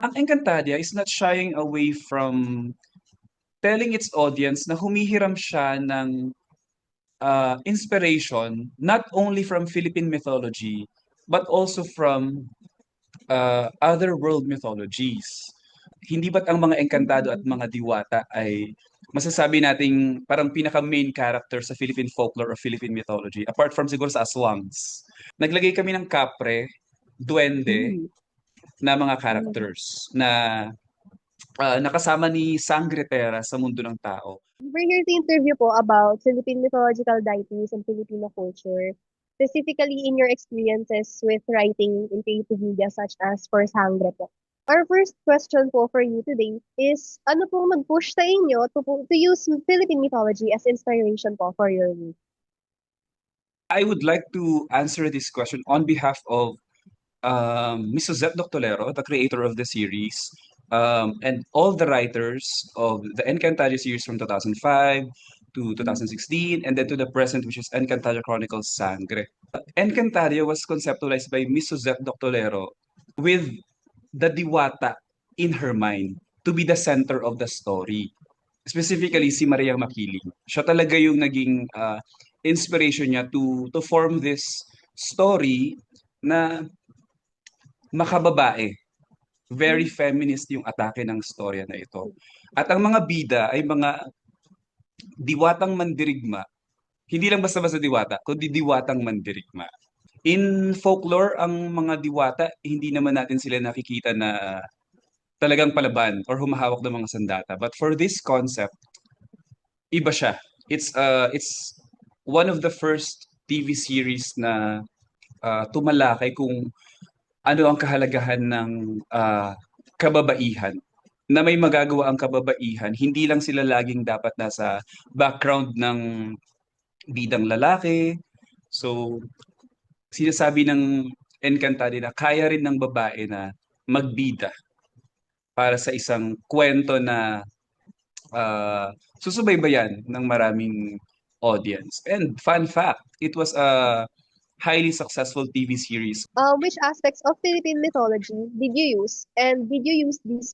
Ang Encantadia is not shying away from telling its audience na humihiram siya ng inspiration not only from Philippine mythology but also from other world mythologies. Hindi ba't ang mga engkantado at Mm. mga diwata ay masasabi nating parang pinaka-main character sa Philippine folklore or Philippine mythology apart from siguro sa aswangs. Naglagay kami ng kapre, duwende Mm. na mga Mm. characters na nakasama ni Sangre Terra sa mundo ng tao. We're here to interview po about Philippine mythological deities and Filipino culture, specifically in your experiences with writing in creative media such as for Sangre po. Our first question po for you today is, ano pong nag-push sa inyo to use Philippine mythology as inspiration po for your work? I would like to answer this question on behalf of Ms. Suzette Doctolero, the creator of the series, and all the writers of the Encantadia series from 2005 to 2016, and then to the present, which is Encantadia Chronicles Sangre. Encantadia was conceptualized by Ms. Suzette Doctolero with the diwata in her mind to be the center of the story. Specifically, si Maria Makiling. Siya talaga yung naging inspiration niya to form this story na makababae. Very feminist yung atake ng storya na ito. At ang mga bida ay mga diwatang mandirigma. Hindi lang basta-basta diwata, kundi diwatang mandirigma. In folklore, ang mga diwata, hindi naman natin sila nakikita na talagang palaban or humahawak ng mga sandata. But for this concept, iba siya. It's one of the first TV series na tumalakay kung ano ang kahalagahan ng kababaihan na may magagawa ang kababaihan, hindi lang sila laging dapat nasa background ng bidang lalaki. So, sinasabi ng Encantado na kaya rin ng babae na magbida para sa isang kwento na ah, susubaybayan ng maraming audience. And fun fact, it was a highly successful TV series. Which aspects of Philippine mythology did you use? And did you use these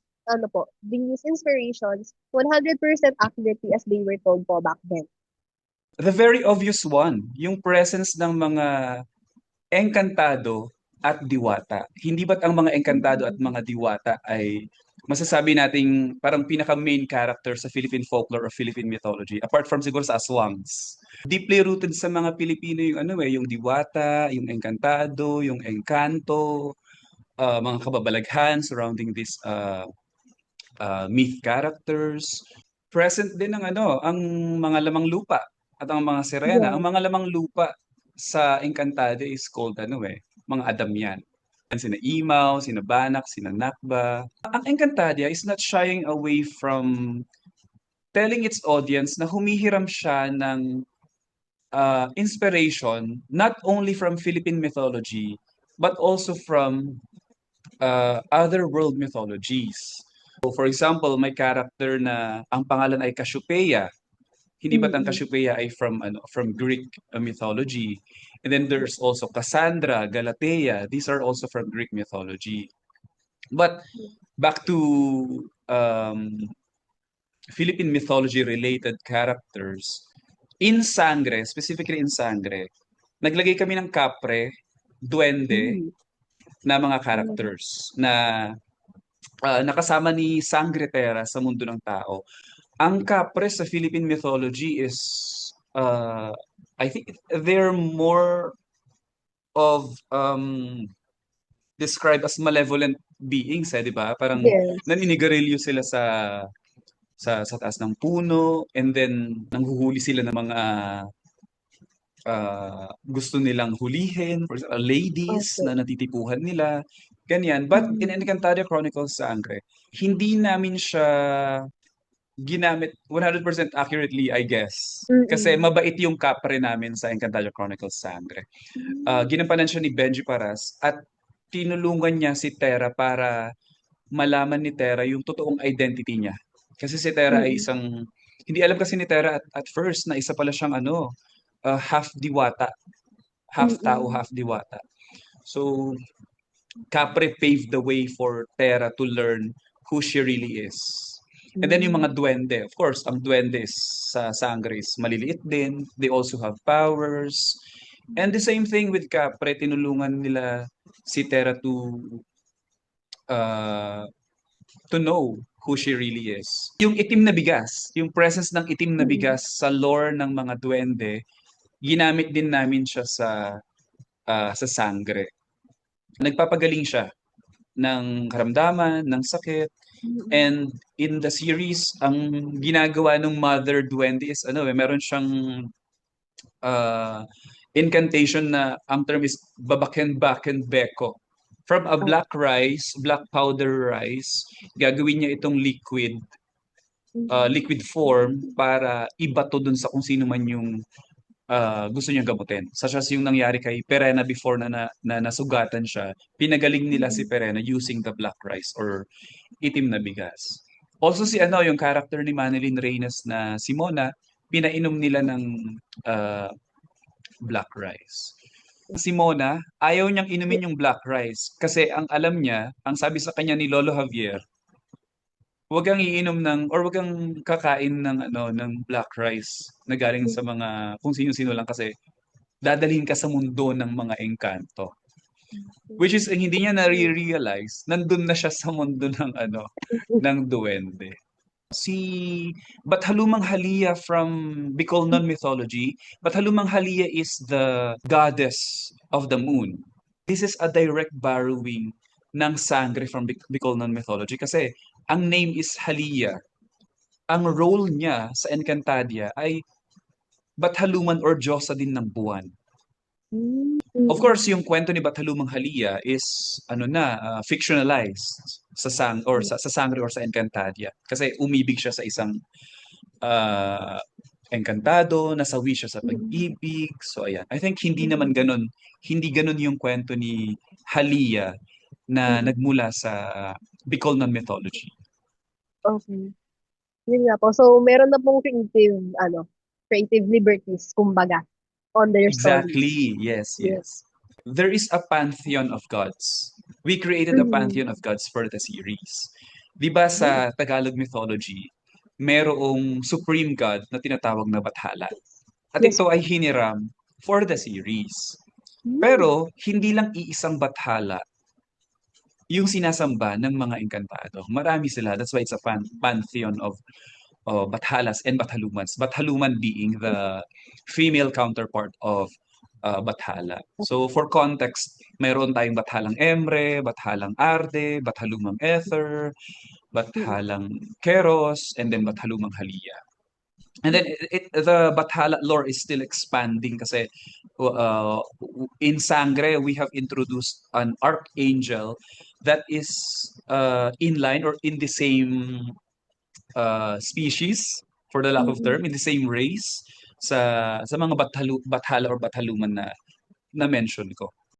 inspirations 100% accurately as they were told po back then? The very obvious one, yung presence ng mga engkantado at diwata. Hindi ba't ang mga engkantado at Mm. mga diwata ay masasabi nating parang pinaka-main character sa Philippine folklore or Philippine mythology apart from siguro sa aswangs. Deeply rooted sa mga Pilipino yung yung diwata, yung engkantado, yung engkanto, mga kababalaghan surrounding these myth characters. Present din ang mga lamang lupa at ang mga sirena. Ang Yes. mga lamang lupa sa Encantada is called mga Adamyan. Sina Imaw, sina Banak, sina Nakba. Ang Encantadia is not shying away from telling its audience na humihiram siya ng inspiration not only from Philippine mythology but also from other world mythologies. So for example, may character na ang pangalan ay Cassiopeia. Hindi ba't ang Mm. Cassiopeia ay from Greek mythology? And then there's also Cassandra, Galatea. These are also from Greek mythology. But back to Philippine mythology related characters, in Sangre, specifically in Sangre, naglagay kami ng kapre, duwende Mm. na mga Mm. characters na nakasama ni Sangre Terra sa mundo ng tao. Ang kapre sa Philippine mythology is, I think they're more of described as malevolent beings, di ba? Parang Yes. naninigarilyo sila sa taas ng puno and then nanghuhuli sila ng mga gusto nilang hulihin, for example, ladies Okay. na natitipuhan nila, ganyan. But in Mm. Encantadia Chronicles Sangre, hindi namin siya ginamit 100% accurately, I guess. Kasi Mm. mabait yung kapre namin sa Encantadia Chronicles Sangre. Mm. Ginampanan siya ni Benji Paras at tinulungan niya si Terra para malaman ni Terra yung totoong identity niya. Kasi si Terra ay Mm. isang, hindi alam kasi ni Terra at first na isa pala siyang half diwata, half tao, Mm. half diwata. So, Capre paved the way for Terra to learn who she really is. And then yung Mm. mga duwende, of course, ang duwende sa Sangre is maliliit din. They also have powers. And the same thing with Capre, tinulungan nila si Terra uh, to know who she really is. Yung itim na bigas, yung presence ng itim na Mm. bigas sa lore ng mga duwende, ginamit din namin siya sa Sangre. Nagpapagaling siya ng karamdaman, ng sakit. Mm. And in the series, ang ginagawa ng Mother Duende is meron siyang uh, incantation na ang term is babaken beko. From a Oh. black rice, black powder rice, gagawin niya itong Mm. liquid form para ibato dun sa kung sino man yung gusto niyang gamutin. Such as yung nangyari kay Perena before na nasugatan siya, pinagaling nila si Mm. Perena using the black rice or itim na bigas. Also si yung character ni Manilyn Reyes na si Mona, pinainom nila ng uh, black rice. Si Mona, ayaw niyang inumin yung black rice kasi ang alam niya, ang sabi sa kanya ni Lolo Javier, huwag kang iinom or huwag kang kakain ng black rice na galing sa mga kung sino-sino lang kasi dadalhin ka sa mundo ng mga engkanto. Which is hindi niya nare-realize, nandun na siya sa mundo ng duwende. Si Bathalumang Halia from Bicolnon mythology, Bathalumang Halia is the goddess of the moon. This is a direct borrowing ng Sangre from Bicolnon mythology kasi ang name is Halia. Ang role niya sa Encantadia ay Bathaluman or Diyosa din ng buwan. Mm. Of course, yung kwento ni Bathalumang Halia is fictionalized sa Sangre or sa Encantadia kasi umibig siya sa isang uh, engkantado, nasawi siya sa Mm. pag-ibig. So ayan, I think hindi naman Mm. ganun, hindi ganun yung kwento ni Halia na Mm. nagmula sa Bicolnon mythology. Okay. Yun nga po. So, meron na pong creative liberties, kumbaga, on their stories. Exactly. Yes, Yes. yes. There is a pantheon of gods. We created a Mm. pantheon of gods for the series. 'Di ba Mm. sa Tagalog mythology, merong supreme god na tinatawag na Bathala. At Yes ito ay po. hiniram for the series. Mm. Pero hindi lang iisang Bathala yung sinasamba ng mga engkantado. Marami sila. That's why it's a pantheon of Bathalas and Bathalumans. Bathaluman being the female counterpart of Bathala. So for context, mayroon tayong Bathalang Emre, Bathalang Arde, Bathalumang Ether, Mm. Bathalang Keros, and then Bathalumang Halia. And then the Bathala lore is still expanding kasi uh, in Sangre, we have introduced an archangel that is in line or in the same species, for the lack of Mm. term, in the same race sa mga Bathala or Bathaluman na mention ko.